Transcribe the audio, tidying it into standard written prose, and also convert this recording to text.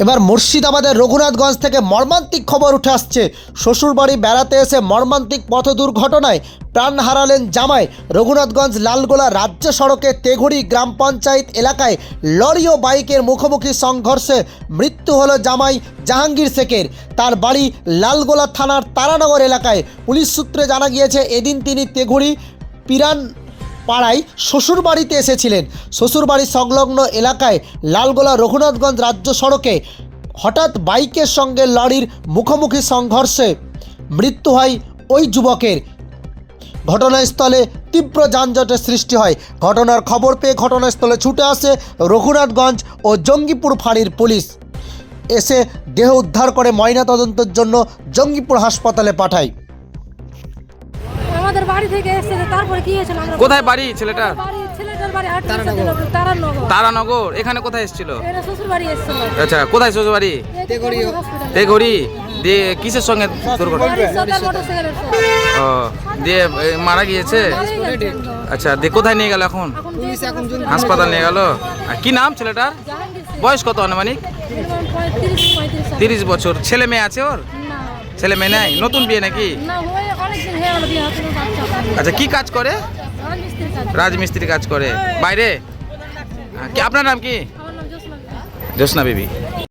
এবার মুর্শিদাবাদের রঘুনাথগঞ্জ থেকে মর্মান্তিক খবর উঠে আসছে। শ্বশুরবাড়ি বেড়াতে এসে মর্মান্তিক পথ দুর্ঘটনায় প্রাণ হারালেন জামাই। রঘুনাথগঞ্জ লালগোলা রাজ্য সড়কে তেঘড়ি গ্রাম পঞ্চায়েত এলাকায় লরি ও বাইকের মুখোমুখি সংঘর্ষে মৃত্যু হলো জামাই জাহাঙ্গীর শেখের। তার বাড়ি লালগোলা থানার তারানগর এলাকায়। পুলিশ সূত্রে জানা গিয়েছে, এদিন তিনি তেঘড়ি পিরান পাড়ায় শ্বশুরবাড়িতে এসেছিলেন। শ্বশুরবাড়ি সংলগ্ন এলাকায় লালগোলা রঘুনাথগঞ্জ রাজ্য সড়কে হঠাৎ বাইকের সঙ্গে লরির মুখোমুখি সংঘর্ষে মৃত্যু হয় ওই যুবকের। ঘটনাস্থলে তীব্র যানজটের সৃষ্টি হয়। ঘটনার খবর পেয়ে ঘটনাস্থলে ছুটে আসে রঘুনাথগঞ্জ ও জঙ্গিপুর ফাঁড়ির পুলিশ। এসে দেহ উদ্ধার করে ময়নাতদন্তের জন্য জঙ্গিপুর হাসপাতালে পাঠায়। আমাদের বাড়ি থেকে এসেছে, তারপরে কি হয়েছিল? কোথায় বাড়ি ছেলেটার? ছেলেটার বাড়ি তারানগর। তারানগর। এখানে কোথায় এসেছিল? এরা শ্বশুর বাড়ি এসেছিল। আচ্ছা, কোথায় শ্বশুর বাড়ি? তেঘড়ি। দিয়ে কিসের সঙ্গে দুর্ঘটনা? ও, দিয়ে মারা গিয়েছে। আচ্ছা, দিয়ে কোথায় নিয়ে গেল এখন? হাসপাতাল নিয়ে গেল। আর কি নাম ছেলেটার? বয়স কত আনুমানিক? 30 বছর। ছেলে মেয়ে আছে ওর? ছেলে মেয়ে নাই? নতুন বিয়ে নাকি? আচ্ছা, কি কাজ করে? রাজমিস্ত্রি কাজ করে বাইরে। কি আপনার নাম কি? জ্যোৎস্না বিবি।